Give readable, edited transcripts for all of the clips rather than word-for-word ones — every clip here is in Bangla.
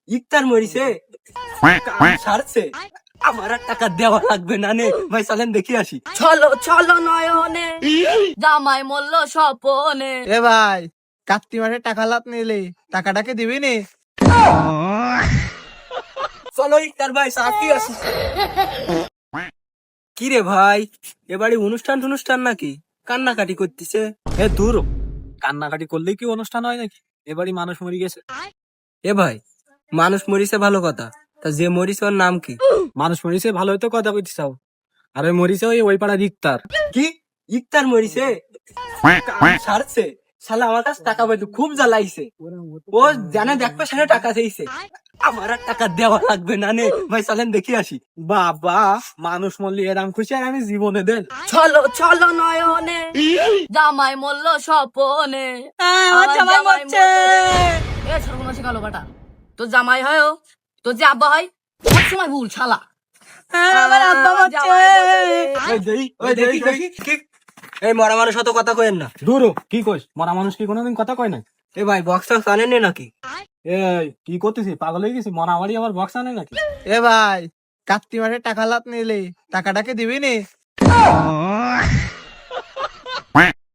ইফতার মরিছে কাম সারছে, আমার আর টাকা দেওয়া লাগবে না নে ভাই, চলেন দেখি আসি। চলো চলো নয়নে জামাই মল্ল স্বপনে। এ ভাই, কার্তিক মাসে টাকা লাভ নিলে টাকাটাকে দিবি নি? চলো ইফতার ভাই, সাকি আসি। কি রে ভাই, এবারে অনুষ্ঠান টনুষ্ঠান নাকি? কান্নাকাটি করতেছে। এ দূর, কান্নাকাটি করলেই কি অনুষ্ঠান হয় নাকি? এবারই মানুষ মরে গেছে। এ ভাই, মানুষ মরিছে ভালো কথা, তা যে মরিছে ওর নাম কি? মানুষ মরিছে ভালো হয়তো কথা কইতে চাও, আর ওই মরিছে ওই পাড়ার ইকতার। কি ইফতার মরিছে কাম সারছে, শালা আমার কাছে টাকা পাইতো খুব জ্বালাইছে। ও জানে দেখবে সাথে টাকা চাইছে, আমার আর টাকা দেওয়া লাগবে না নে ভাই, চলেন দেখি আসি। বাবা, মানুষ মরলি এরাম খুশি আর আমি জীবনে দেন। চলো চলো নয়নে জামাই মল্ল স্বপনে। আমার জামাই মরছে। এ সর্বনাশী কালো কাটা, তোর জামাই হয় ও, তোর যে আব্বা হয় সব সময় ভুল শালা। আমার আব্বা মরছে। ওই দেখি দেখি কি? এই মরা মানুষ অত কথা কয়েন না। দূর, কি কইস? মরা মানুষ কি কোনোদিন কথা কয় না? এ ভাই, বক্স টক্স আনেননি নাকি? এই কি করতেছি? পাগল হয়ে গেছি? মরা বাড়ি আবার বক্স আনে নাকি? এ ভাই, কার্তিক মাসে টাকা লাভ নিলে টাকাটাকে দিবি নি?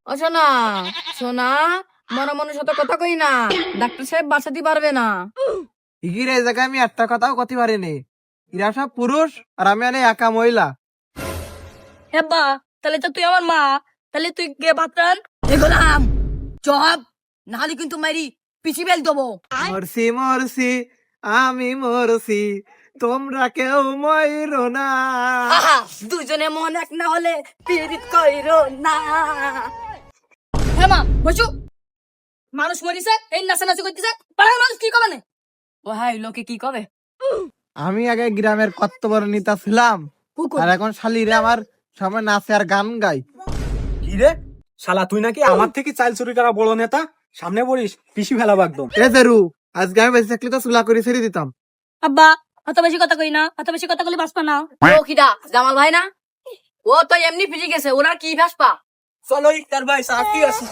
ও সোনা, সোনা, মরা মানুষ অত কথা কই না, ডাক্তার সাহেব বাঁচাতে পারবে না। ইগির এই জায়গায় আমি একটা কথাও করতে পারিনি। এরা সব পুরুষ আর আমি অনেক একা মহিলা। হেব্বা, তাহলে তো তুই আমার মা, তাহলে তুই গে বাতরান এগোলাম চপ, নাহলে কিন্তু মারি পিছি বেল দেবো। মরছি মরছি, আমি মরছি, তোমরা কেউ ময়ূর না। আহা, দুজনে মন এক না হলে পীড়িত কইরো না। হে মা, বসু, মানুষ মরিছে এই নাচানাচি করতেছে, পাড়ার মানুষ কি কবে না? ও হাই, লোকে কি কবে? আমি আগে গ্রামের কত বড় নেতা ছিলাম, কুকুর। আর এখন শালিরে আমার সামনে নাচে আর গান গাই। কি রে শালা, তুই নাকি আমার থেকে চাল চুরি করা বড় নেতা? সামনে পড়িস, পিসি ফেলাবো একদম। এ জেরু, আজকে আমি বেঁচে থাকলে তো চুলা করে ছেড়ে দিতাম। আব্বা, অত বেশি কথা কই না, অত বেশি কথা কইলে বাসপা না। ও কিডা, জামাল ভাই না? ও তো এমনি ফিজি গেছে, ওরা কি ভাসপা? চলো ইফতার ভাই, সাকি আসি।